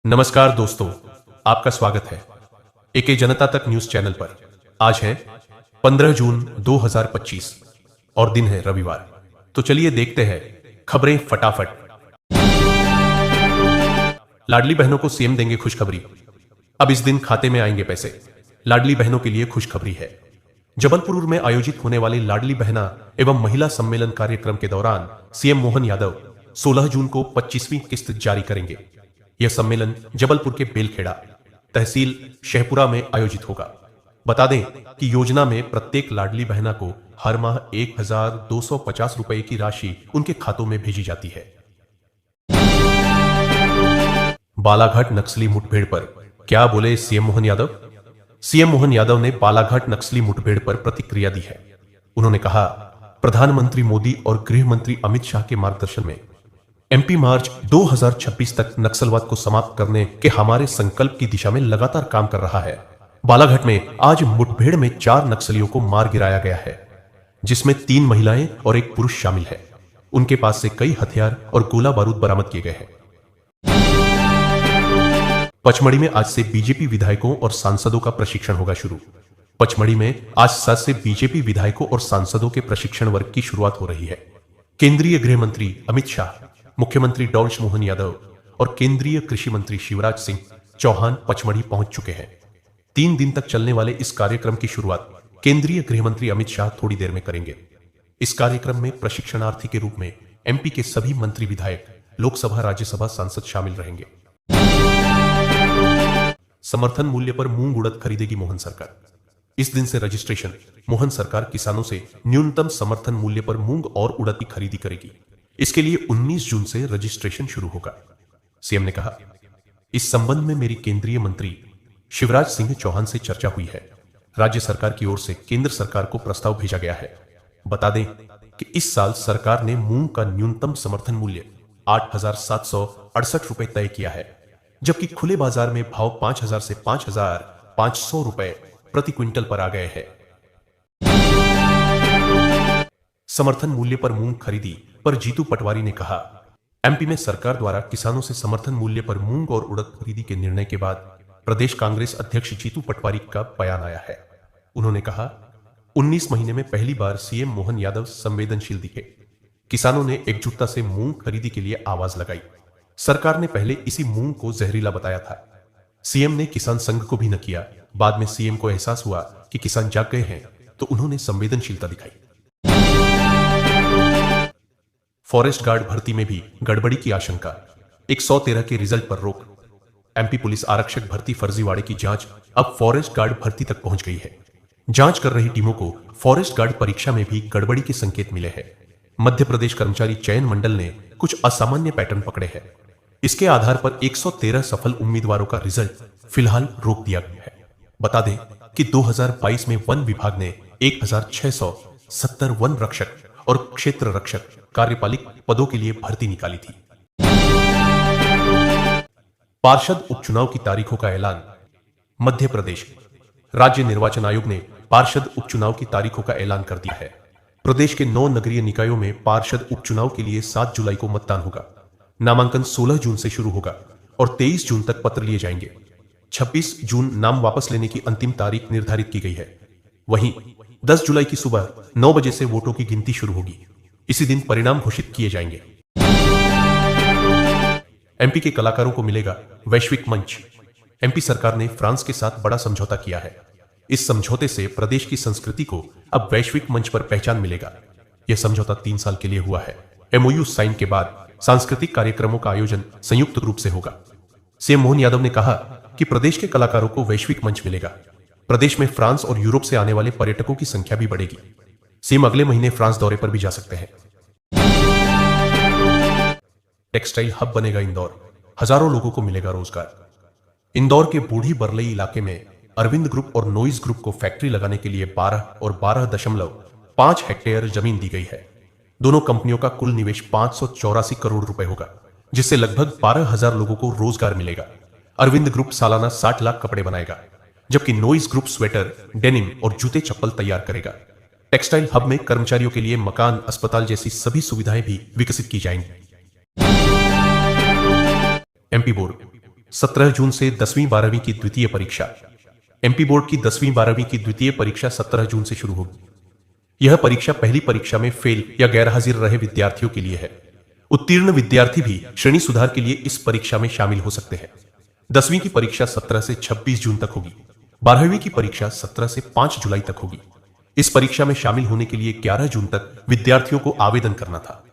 नमस्कार दोस्तों, आपका स्वागत है एके जनता तक न्यूज चैनल पर। आज है 15 जून 2025 और दिन है रविवार। तो चलिए देखते हैं खबरें फटाफट। लाडली बहनों को सीएम देंगे खुशखबरी। अब इस दिन खाते में आएंगे पैसे। लाडली बहनों के लिए खुशखबरी है। जबलपुर में आयोजित होने वाले लाडली बहना एवं महिला सम्मेलन कार्यक्रम के दौरान सीएम मोहन यादव 16 जून को 25वीं किस्त जारी करेंगे। यह सम्मेलन जबलपुर के बेलखेड़ा तहसील शहपुरा में आयोजित होगा। बता दें कि योजना में प्रत्येक लाडली बहना को हर माह 1250 रुपए की राशि उनके खातों में भेजी जाती है। बालाघाट नक्सली मुठभेड़ पर क्या बोले सीएम मोहन यादव? सीएम मोहन यादव ने बालाघाट नक्सली मुठभेड़ पर प्रतिक्रिया दी है। उन्होंने कहा, प्रधानमंत्री मोदी और गृह मंत्री अमित शाह के मार्गदर्शन में एमपी मार्च 2026 तक नक्सलवाद को समाप्त करने के हमारे संकल्प की दिशा में लगातार काम कर रहा है। बालाघाट में आज मुठभेड़ में 4 नक्सलियों को मार गिराया गया है, जिसमें 3 महिलाएं और 1 पुरुष शामिल है। उनके पास से कई हथियार और गोला बारूद बरामद किए गए हैं। पचमढ़ी में आज से बीजेपी विधायकों और सांसदों का प्रशिक्षण होगा शुरू। पचमढ़ी में आज 7 से बीजेपी विधायकों और सांसदों के प्रशिक्षण वर्ग की शुरुआत हो रही है। केंद्रीय गृह मंत्री अमित शाह, मुख्यमंत्री डॉ मोहन यादव और केंद्रीय कृषि मंत्री शिवराज सिंह चौहान पचमढ़ी पहुंच चुके हैं। 3 दिन तक चलने वाले इस कार्यक्रम की शुरुआत केंद्रीय गृह मंत्री अमित शाह थोड़ी देर में करेंगे। इस कार्यक्रम में प्रशिक्षणार्थी के रूप में एमपी के सभी मंत्री विधायक, लोकसभा राज्यसभा सांसद शामिल रहेंगे। समर्थन मूल्य पर मूंग उड़द खरीदेगी मोहन सरकार। इस दिन से रजिस्ट्रेशन। मोहन सरकार किसानों से न्यूनतम समर्थन मूल्य पर मूंग और उड़द की खरीदी करेगी। इसके लिए 19 जून से रजिस्ट्रेशन शुरू होगा। सीएम ने कहा, इस संबंध में मेरी केंद्रीय मंत्री शिवराज सिंह चौहान से चर्चा हुई है। राज्य सरकार की ओर से केंद्र सरकार को प्रस्ताव भेजा गया है। बता दें कि इस साल सरकार ने मूंग का न्यूनतम समर्थन मूल्य 8,768 रुपए तय किया है, जबकि खुले बाजार में भाव 5,000 से 5,500 रुपए प्रति क्विंटल पर आ गए हैं। समर्थन मूल्य पर मूंग खरीदी पर जीतू पटवारी ने कहा, एमपी में सरकार द्वारा किसानों से समर्थन मूल्य पर मूंग और उड़द खरीदी के निर्णय के बाद प्रदेश कांग्रेस अध्यक्ष जीतू पटवारी का बयान आया है। उन्होंने कहा, 19 महीने में पहली बार सीएम मोहन यादव संवेदनशील दिखे। किसानों ने एकजुटता से मूंग खरीदी के लिए आवाज लगाई। सरकार ने पहले इसी मूंग को जहरीला बताया था। सीएम ने किसान संघ को भी न किया। बाद में सीएम को एहसास हुआ कि किसान जाग गए हैं, तो उन्होंने संवेदनशीलता दिखाई। फॉरेस्ट गार्ड भर्ती में भी गड़बड़ी की आशंका। 113 के रिजल्ट पर रोक। एमपी पुलिस आरक्षक भर्ती फर्जीवाड़े की जांच अब फॉरेस्ट गार्ड भर्ती तक पहुंच गई है। जांच कर रही टीमों को फॉरेस्ट गार्ड परीक्षा में भी गड़बड़ी के संकेत मिले हैं। मध्य प्रदेश कर्मचारी चयन मंडल ने कुछ असामान्य पैटर्न पकड़े हैं। इसके आधार पर 113 सफल उम्मीदवारों का रिजल्ट फिलहाल रोक दिया गया है। बता दें कि 2022 में वन विभाग ने 1670 वन रक्षक और क्षेत्र रक्षक कार्यपालिक पदों के लिए भर्ती निकाली थी। पार्षद उपचुनाव की तारीखों का ऐलान। मध्य प्रदेश राज्य निर्वाचन आयोग ने पार्षद उपचुनाव की तारीखों का ऐलान कर दिया है। प्रदेश के 9 नगरीय निकायों में पार्षद उपचुनाव के लिए 7 जुलाई को मतदान होगा। नामांकन 16 जून से शुरू होगा और 23 जून तक पत्र लिए जाएंगे। 26 जून नाम वापस लेने की अंतिम तारीख निर्धारित की गई है। वहीं 10 जुलाई की सुबह 9 बजे से वोटों की गिनती शुरू होगी। इसी दिन परिणाम घोषित किए जाएंगे। एमपी के कलाकारों को मिलेगा वैश्विक मंच। एमपी सरकार ने फ्रांस के साथ बड़ा समझौता किया है। इस समझौते से प्रदेश की संस्कृति को अब वैश्विक मंच पर पहचान मिलेगा। यह समझौता 3 साल के लिए हुआ है। एमओयू साइन के बाद सांस्कृतिक कार्यक्रमों का आयोजन संयुक्त रूप से होगा। सीएम मोहन यादव ने कहा कि प्रदेश के कलाकारों को वैश्विक मंच मिलेगा। प्रदेश में फ्रांस और यूरोप से आने वाले पर्यटकों की संख्या भी बढ़ेगी। सीएम अगले महीने फ्रांस दौरे पर भी जा सकते हैं। टेक्सटाइल हब बनेगा इंदौर। हजारों लोगों को मिलेगा रोजगार। इंदौर के बूढ़ी बरलई इलाके में अरविंद ग्रुप और नोइज ग्रुप को फैक्ट्री लगाने के लिए 12 और 12.5 हेक्टेयर जमीन दी गई है। दोनों कंपनियों का कुल निवेश 584 करोड़ रुपए होगा, जिससे लगभग 12,000 लोगों को रोजगार मिलेगा। अरविंद ग्रुप सालाना 60 लाख कपड़े बनाएगा, जबकि नोइज ग्रुप स्वेटर, डेनिम और जूते चप्पल तैयार करेगा। टेक्सटाइल हब में कर्मचारियों के लिए मकान, अस्पताल जैसी सभी सुविधाएं भी विकसित की जाएंगी। एमपी बोर्ड 17 जून से 10वीं 12वीं की द्वितीय परीक्षा। एमपी बोर्ड की 10वीं 12वीं की द्वितीय परीक्षा 17 जून से शुरू होगी। यह परीक्षा पहली परीक्षा में फेल या गैरहाजिर रहे विद्यार्थियों के लिए है। उत्तीर्ण विद्यार्थी भी श्रेणी सुधार के लिए इस परीक्षा में शामिल हो सकते हैं। 10वीं की परीक्षा 17 से 26 जून तक होगी। 12वीं की परीक्षा 17 से 5 जुलाई तक होगी। इस परीक्षा में शामिल होने के लिए 11 जून तक विद्यार्थियों को आवेदन करना था।